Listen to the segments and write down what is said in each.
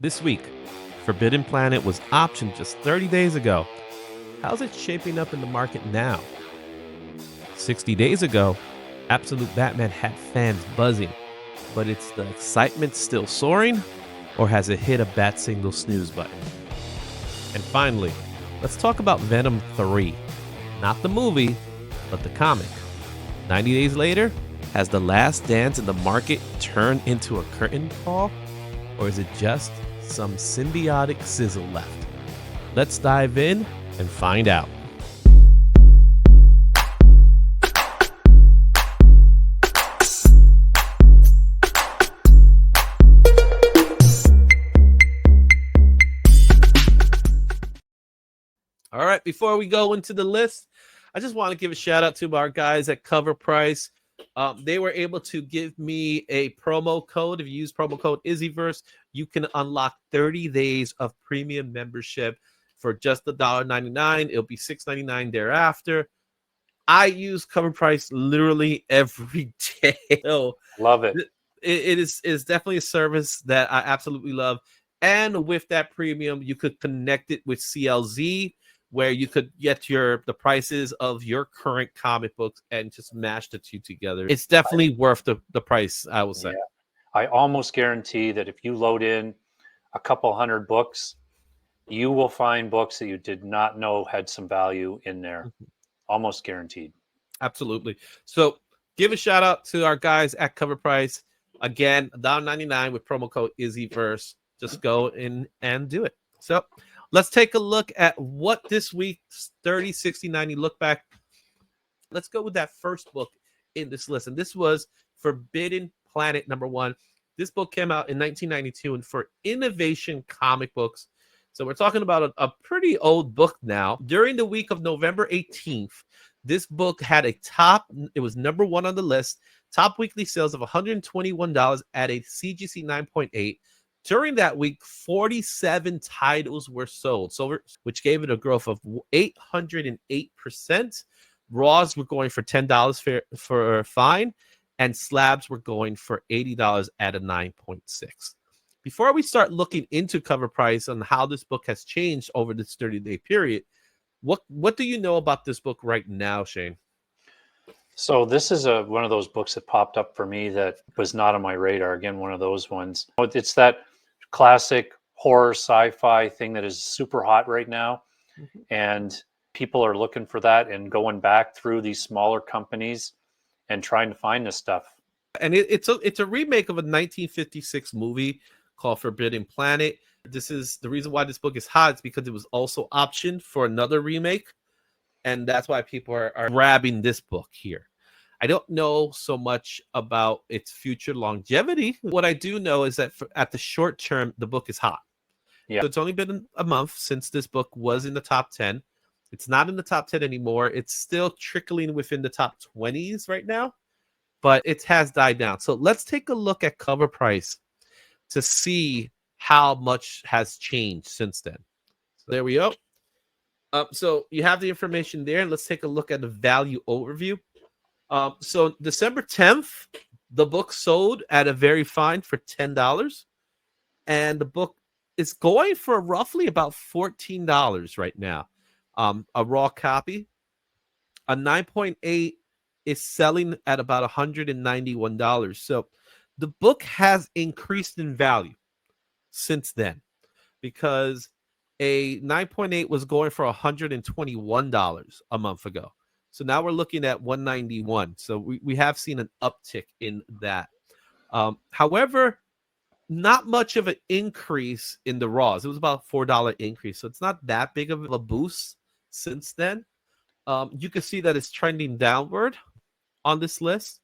This week, Forbidden Planet was optioned just 30 days ago. How's it shaping up in the market now? 60 days ago, Absolute Batman had fans buzzing, but it's the excitement still soaring, or has it hit a bat single snooze button? And finally, let's talk about Venom 3. Not the movie, but the comic. 90 days later, has the last dance in the market turned into a curtain call? Or is it just some symbiotic sizzle left? Let's dive in and find out. All right, before we go into the list, I just want to give a shout out to our guys at Cover Price. They were able to give me a promo code. If you use promo code Izzyverse, you can unlock 30 days of premium membership for just $1.99. It'll be $6.99 thereafter. I use Cover Price literally every day. So love it. It is definitely a service that I absolutely love. And with that premium, you could connect it with CLZ, where you could get the prices of your current comic books and just mash the two together. It's definitely worth the price, I will say. Yeah. I almost guarantee that if you load in a couple hundred books, you will find books that you did not know had some value in there. Almost guaranteed. Absolutely. So give a shout out to our guys at Cover Price. Again, $1.99 with promo code Izzyverse. Just go in and do it. So let's take a look at what this week's 30, 60, 90 look back. Let's go with that first book in this list. And this was Forbidden Planet #1. This book came out in 1992 and for Innovation Comic Books. So we're talking about a pretty old book now. During the week of November 18th, this book had it was #1 on the list, top weekly sales of $121 at a CGC 9.8. During that week, 47 titles were sold, which gave it a growth of 808%. Raws were going for $10 for fine, and slabs were going for $80 at a 9.6. Before we start looking into Cover Price and how this book has changed over this 30-day period, what do you know about this book right now, Shane? So this is one of those books that popped up for me that was not on my radar. Again, one of those ones. It's that classic horror sci-fi thing that is super hot right now. Mm-hmm. And people are looking for that and going back through these smaller companies and trying to find this stuff. And it's a remake of a 1956 movie called Forbidden Planet. This is the reason why this book is hot. It's because it was also optioned for another remake. And that's why people are grabbing this book here. I don't know so much about its future longevity. What I do know is that at the short term, the book is hot. Yeah. So it's only been a month since this book was in the top 10. It's not in the top 10 anymore. It's still trickling within the top 20s right now, but it has died down. So let's take a look at Cover Price to see how much has changed since then. So there we go. So you have the information there, and let's take a look at the value overview. So December 10th, the book sold at a very fine for $10, and the book is going for roughly about $14 right now. A raw copy, a 9.8 is selling at about $191. So the book has increased in value since then, because a 9.8 was going for $121 a month ago. So now we're looking at $191. So we have seen an uptick in that. However, not much of an increase in the raws. It was about a $4 increase. So it's not that big of a boost since then. You can see that it's trending downward on this list.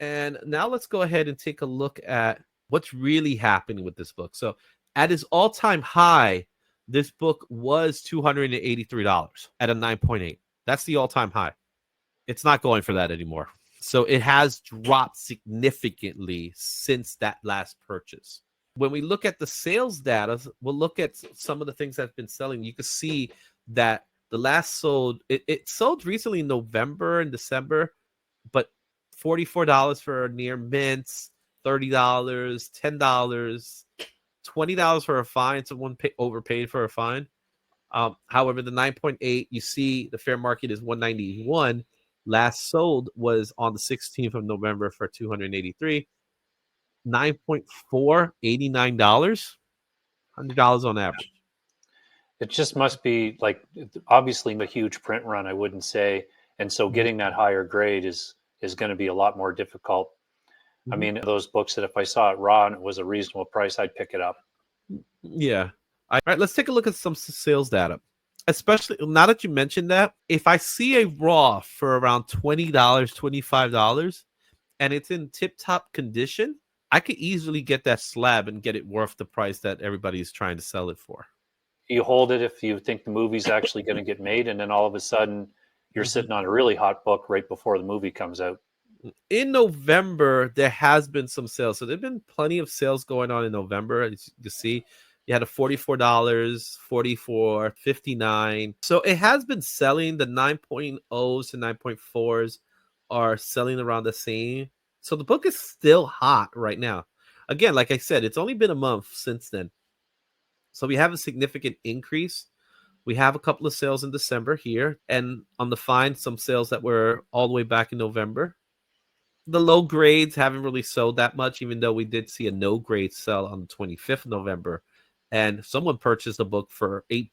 And now let's go ahead and take a look at what's really happening with this book. So at its all-time high, this book was $283 at a 9.8. That's the all-time high. It's not going for that anymore. So it has dropped significantly since that last purchase. When we look at the sales data, we'll look at some of the things that have been selling. You can see that the last sold, it sold recently in November and December, but $44 for near mints, $30, $10. $20 for a fine. Someone overpaid for a fine. However, the 9.8, you see the fair market is 191. Last sold was on the 16th of November for 283. 9.4, $89. $100 on average. It just must be like obviously a huge print run, I wouldn't say, and so getting that higher grade is going to be a lot more difficult. I mean, those books that if I saw it raw and it was a reasonable price, I'd pick it up. Yeah. All right, let's take a look at some sales data. Especially now that you mentioned that, if I see a raw for around $20, $25, and it's in tip-top condition, I could easily get that slab and get it worth the price that everybody is trying to sell it for. You hold it if you think the movie's actually going to get made, and then all of a sudden you're sitting on a really hot book right before the movie comes out. In November, there has been some sales. So there have been plenty of sales going on in November. As you can see, you had a $44, $44, $59. So it has been selling. The 9.0s to 9.4s are selling around the same. So the book is still hot right now. Again, like I said, it's only been a month since then. So we have a significant increase. We have a couple of sales in December here. And on the fine, some sales that were all the way back in November. The low grades haven't really sold that much, even though we did see a no grade sell on the 25th of November. And someone purchased a book for $8.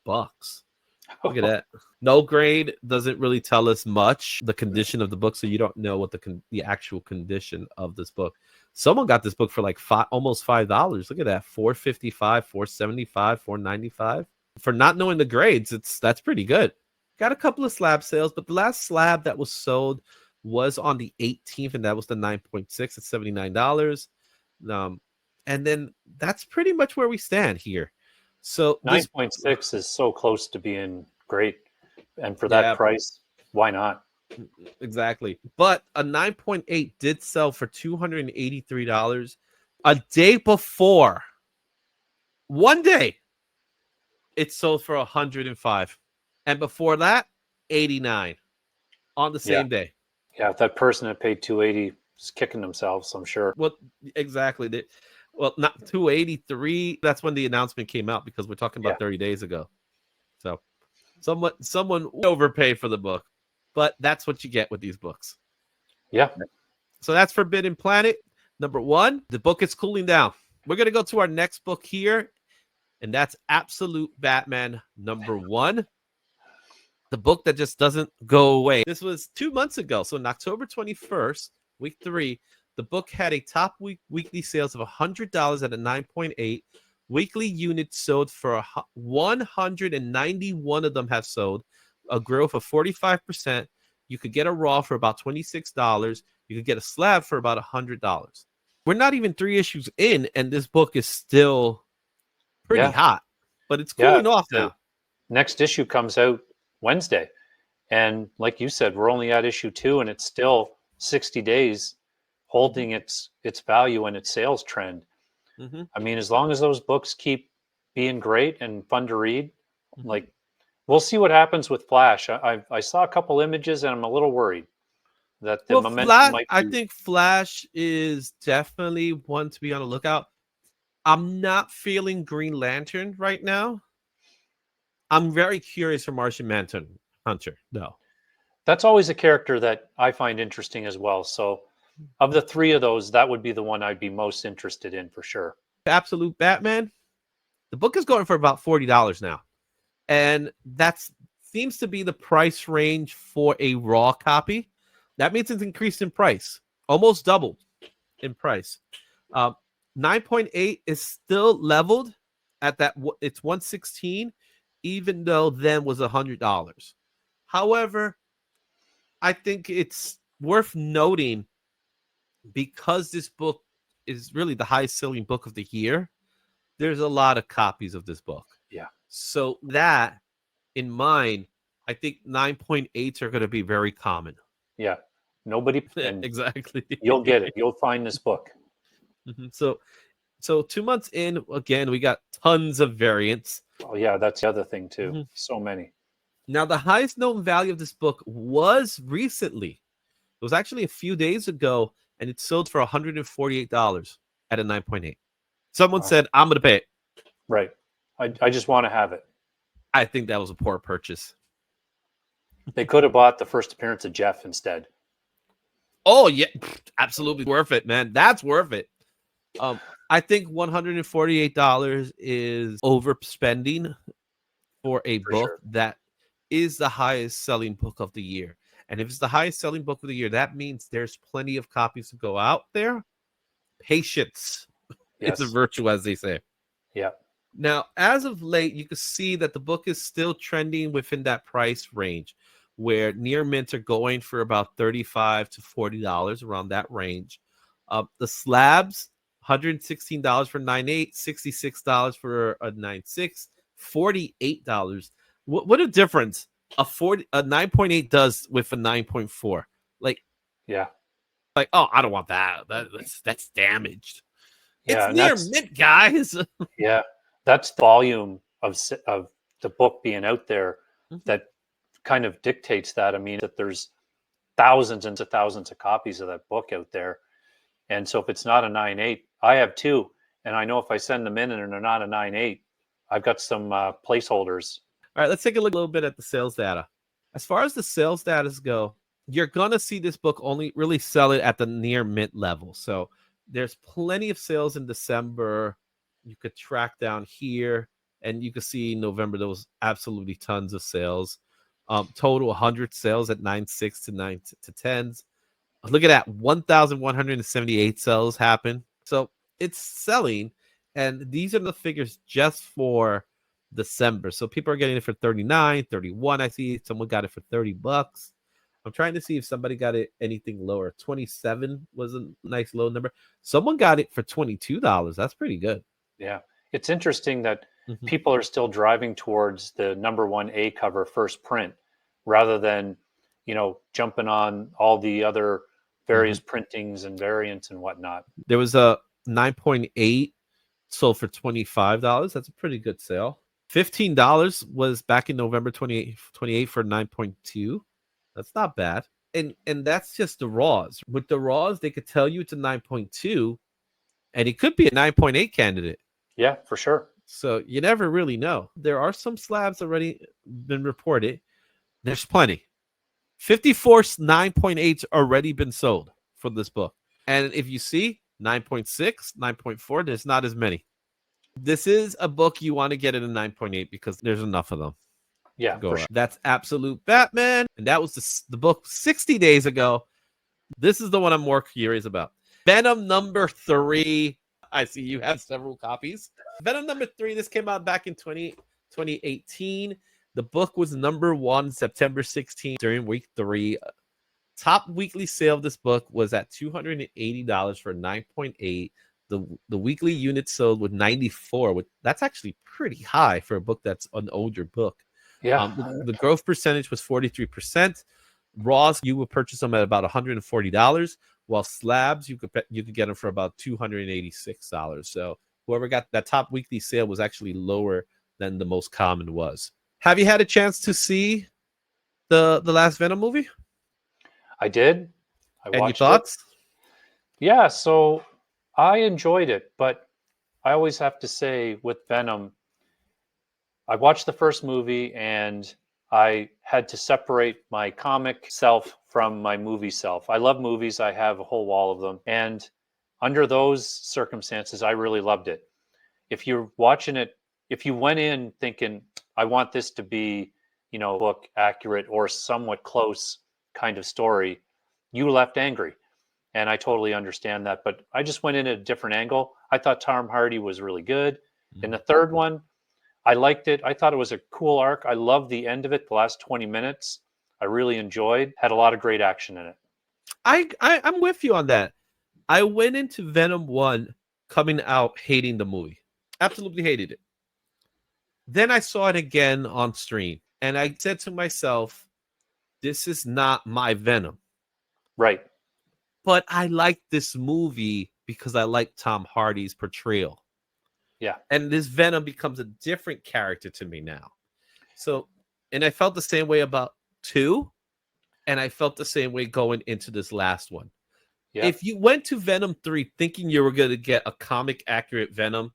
Look at that. No grade doesn't really tell us much, the condition of the book, so you don't know what the actual condition of this book. Someone got this book for like almost $5. Look at that. $4.55, $4.75, $4.95. For not knowing the grades, that's pretty good. Got a couple of slab sales, but the last slab that was sold was on the 18th, and that was the 9.6 at $79. And then that's pretty much where we stand here. So 9.6 is so close to being great, and for that price, why not? Exactly. But a 9.8 did sell for $283 a day before. One day, it sold for $105, and before that, $89 on the same day. Yeah, if that person that paid $280 is kicking themselves, I'm sure. Well, exactly. Well, not $283. That's when the announcement came out, because we're talking about 30 days ago. So someone overpaid for the book, but that's what you get with these books. Yeah. So that's Forbidden Planet. Number 1, the book is cooling down. We're going to go to our next book here, and that's Absolute Batman number 1. The book that just doesn't go away. This was 2 months ago. So on October 21st, week 3, the book had a top weekly sales of $100 at a 9.8. Weekly units sold for 191 of them have sold, a growth of 45%. You could get a raw for about $26. You could get a slab for about $100. We're not even 3 issues in, and this book is still pretty hot, but it's cooling off now. Next issue comes out Wednesday, and like you said, we're only at issue 2, and it's still 60 days holding its value and its sales trend. I mean, as long as those books keep being great and fun to read, like, we'll see what happens with Flash. I saw a couple images, and I'm a little worried that the momentum might be... I think Flash is definitely one to be on the lookout. I'm not feeling Green Lantern right now. I'm very curious for Martian Manhunter, though. That's always a character that I find interesting as well. So of the 3 of those, that would be the one I'd be most interested in for sure. Absolute Batman, the book is going for about $40 now. And that seems to be the price range for a raw copy. That means it's increased in price, almost doubled in price. 9.8 is still leveled at that. It's 116, even though then was $100. However, I think it's worth noting, because this book is really the highest selling book of the year, there's a lot of copies of this book. Yeah. So that in mind, I think 9.8s are going to be very common. Yeah. Nobody. Exactly. You'll get it. You'll find this book. So 2 months in, again, we got tons of variants. Oh, yeah. That's the other thing, too. So many. Now, the highest known value of this book was recently. It was actually a few days ago, and it sold for $148 at a 9.8. Someone said, I'm going to pay it. Right. I just want to have it. I think that was a poor purchase. They could have bought the first appearance of Jeff instead. Oh yeah, absolutely worth it, man. That's worth it. I think $148 is overspending for a For book sure. that is the highest selling book of the year. And if it's the highest selling book of the year, that means there's plenty of copies to go out there. Patience is a Yes. virtue, as they say. Yeah. Now, as of late, you can see that the book is still trending within that price range where near mints are going for about $35 to $40, around that range. The slabs, $116 for 9.8, $66 for a 9.6, $48. What a difference a 9.8 does with a 9.4. Like, Yeah. oh, I don't want that. That's damaged. It's Yeah. And near that's, mint, guys. yeah, that's the volume of the book being out there that kind of dictates that. I mean, that there's thousands and thousands of copies of that book out there. And so if it's not a 9.8, I have two. And I know if I send them in and they're not a 9.8, I've got some placeholders. All right, let's take a look a little bit at the sales data. As far as the sales data go, you're going to see this book only really sell it at the near mint level. So there's plenty of sales in December. You could track down here, and you can see November, there was absolutely tons of sales. Total 100 sales at 9.6 to 9 to 10s. Look at that, 1,178 sales happen. So it's selling, and these are the figures just for December. So people are getting it for 39, 31. I see someone got it for $30. I'm trying to see if somebody got it anything lower. 27 was a nice low number. Someone got it for $22. That's pretty good. Yeah. It's interesting that Mhm. people are still driving towards the number one A cover first print rather than, jumping on all the other various printings and variants and whatnot. There was a 9.8 sold for $25. That's a pretty good sale. $15 was back in November 28 for 9.2. That's not bad. And that's just the raws. With the raws, they could tell you it's a 9.2, and it could be a 9.8 candidate. Yeah, for sure. So you never really know. There are some slabs already been reported. There's plenty. 54 9.8s already been sold for this book. And if you see 9.6, 9.4, there's not as many. This is a book you want to get at a 9.8 because there's enough of them. Yeah, Go for out. sure. That's Absolute Batman. And that was the book 60 days ago. This is the one I'm more curious about. Venom number 3. I see you have several copies. Venom number 3. This came out back in 2018. The book was number 1 September 16th during week 3. Top weekly sale of this book was at $280 for 9.8. The weekly units sold with 94. That's actually pretty high for a book that's an older book. Yeah. The growth percentage was 43%. Raws, you would purchase them at about $140, while slabs, you could get them for about $286. So whoever got that top weekly sale was actually lower than the most common was. Have you had a chance to see the last Venom movie? I did. I Any watched it. thoughts? Yeah, so I enjoyed it, but I always have to say with Venom, I watched the first movie and I had to separate my comic self from my movie self. I love movies, I have a whole wall of them. And under those circumstances, I really loved it. If you're watching it, if you went in thinking, I want this to be, book accurate or somewhat close kind of story, you left angry. And I totally understand that. But I just went in at a different angle. I thought Tom Hardy was really good. In the third one, I liked it. I thought it was a cool arc. I loved the end of it, the last 20 minutes. I really enjoyed. Had a lot of great action in it. I'm with you on that. I went into Venom 1 coming out hating the movie. Absolutely hated it. Then I saw it again on stream, and I said to myself, this is not my Venom. Right. But I like this movie because I like Tom Hardy's portrayal. Yeah. And this Venom becomes a different character to me now. So, and I felt the same way about 2, and I felt the same way going into this last one. Yeah. If you went to Venom 3 thinking you were going to get a comic accurate Venom,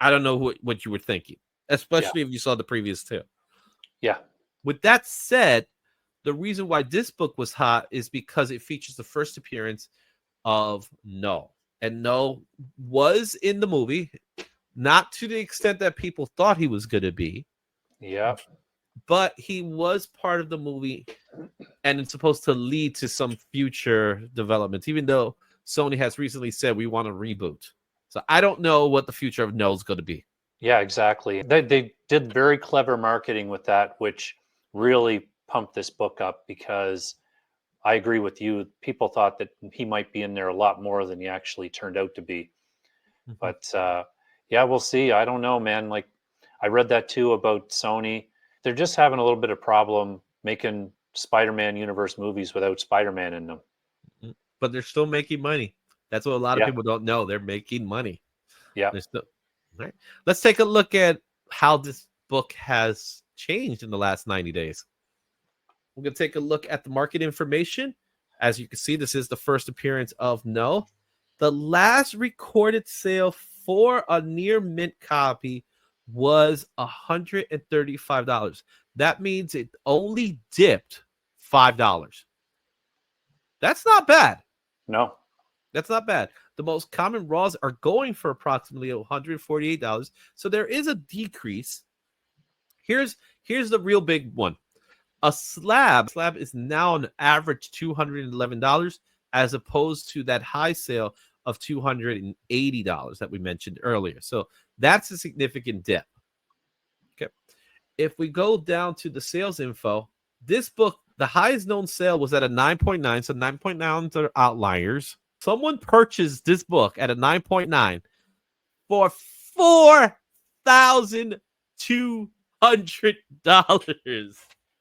I don't know what you were thinking, Yeah. especially if you saw the previous two. Yeah. With that said, the reason why this book was hot is because it features the first appearance of No. And No was in the movie, not to the extent that people thought he was going to be, Yeah. but he was part of the movie and it's supposed to lead to some future developments, even though Sony has recently said we want to reboot. So I don't know what the future of No is going to be. Yeah, exactly. They did very clever marketing with that, which really pumped this book up because I agree with you. People thought that he might be in there a lot more than he actually turned out to be. Mhm. But yeah, we'll see. I don't know, man. Like I read that too about Sony. They're just having a little bit of problem making Spider-Man universe movies without Spider-Man in them. But they're still making money. That's what a lot of Yeah, people don't know. They're making money. yeah. They're still... All right. Let's take a look at how this book has changed in the last 90 days. We're going to take a look at the market information. As you can see, this is the first appearance of No. The last recorded sale for a near mint copy was $135. That means it only dipped $5. That's not bad. No. That's not bad. The most common raws are going for approximately $148. So there is a decrease. Here's the real big one. A slab is now an average $211 as opposed to that high sale of $280 that we mentioned earlier. So that's a significant dip. Okay. If we go down to the sales info, this book, the highest known sale was at a 9.9. So 9.9s are outliers. Someone purchased this book at a 9.9 for $4,200.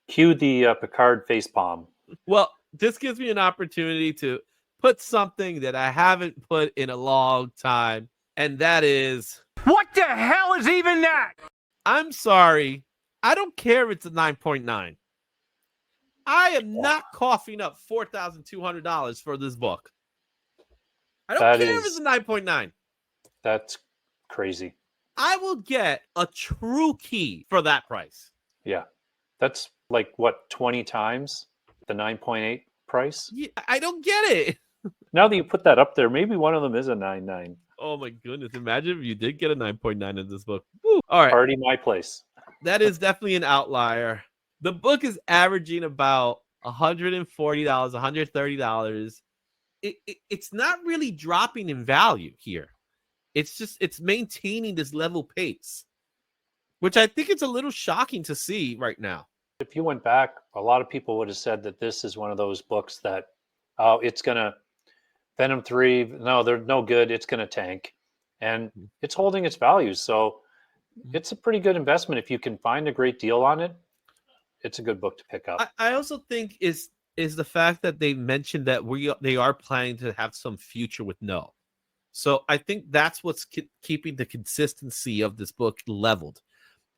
Cue the Picard facepalm. Well, this gives me an opportunity to put something that I haven't put in a long time, and that is, what the hell is even that? I'm sorry, I don't care if it's a 9.9. I am not coughing up $4,200 for this book. I don't That care if it's is a 9.9. that's crazy. I will get a true key for that price. Yeah. That's like what, 20 times the 9.8 price? Yeah, I don't get it. Now that you put that up there, maybe one of them is a 9.9. Oh my goodness. Imagine if you did get a 9.9 in this book. Woo. All right. Party my place. That is definitely an outlier. The book is averaging about $140, $130. It's not really dropping in value here. It's maintaining this level pace, which I think it's a little shocking to see right now. If you went back, a lot of people would have said that this is one of those books that, oh, it's going to, Venom 3, no, they're no good. It's going to tank. And it's holding its value. So it's a pretty good investment. If you can find a great deal on it, it's a good book to pick up. I also think is the fact that they mentioned that they are planning to have some future with No. So I think that's what's keeping the consistency of this book leveled.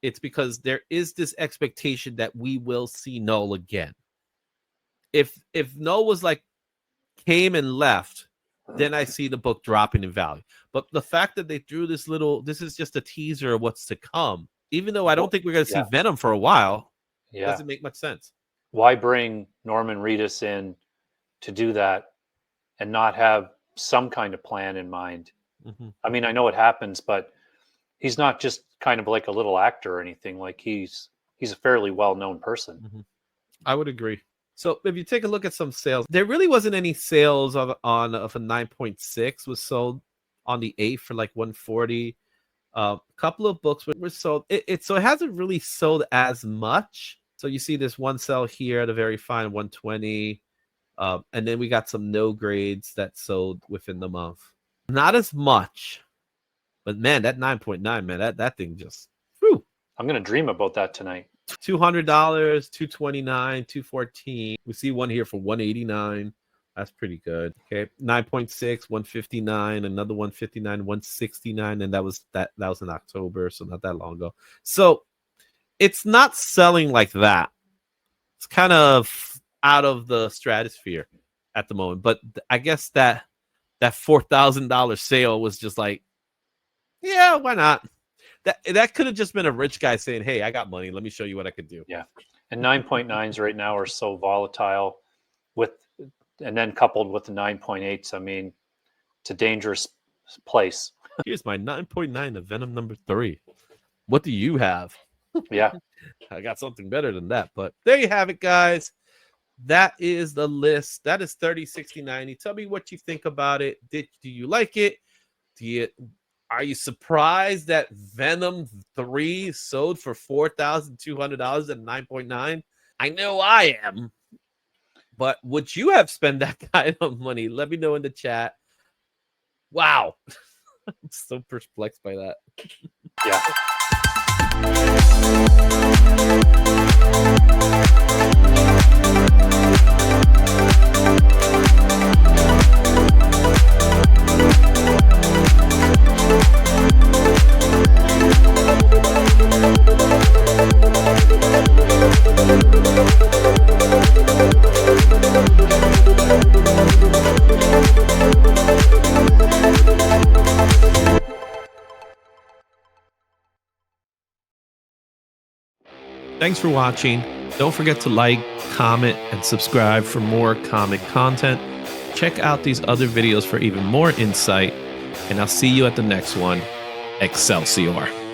It's because there is this expectation that we will see No again. If No was like came and left, then I see the book dropping in value. But the fact that they threw this is just a teaser of what's to come. Even though I don't think we're going to see Venom for a while, doesn't make much sense. Why bring Norman Reedus in to do that and not have some kind of plan in mind? Mm-hmm. I mean, I know it happens, but he's not just kind of like a little actor or anything. Like he's a fairly well-known person. Mm-hmm. I would agree. So if you take a look at some sales, there really wasn't any sales of a 9.6 was sold on the 8th for like 140. A couple of books were sold. So it hasn't really sold as much. So you see this one sell here at a very fine 120. And then we got some no grades that sold within the month. Not as much. But man, that 9.9, man, that thing just whew. I'm gonna dream about that tonight. $200, $229, $214. We see one here for $189. That's pretty good. Okay, 9.6, $159, another $159, $169, and that was in October, so not that long ago. So it's not selling like that. It's kind of out of the stratosphere at the moment. But I guess that $4,000 sale was just like, yeah, why not? That could have just been a rich guy saying, "Hey, I got money. Let me show you what I could do." Yeah. And 9.9s right now are so volatile and then coupled with the 9.8s, I mean, it's a dangerous place. Here's my 9.9 of Venom #3. What do you have? Yeah. I got something better than that, but there you have it, guys. That is the list. That is 30, 60, 90. Tell me what you think about it. Do you like it? Are you surprised that Venom 3 sold for $4,200 at 9.9? I know I am. But would you have spent that kind of money? Let me know in the chat. Wow. I'm so perplexed by that. Yeah. Thanks for watching. Don't forget to like, comment, and subscribe for more comic content. Check out these other videos for even more insight, and I'll see you at the next one. Excelsior.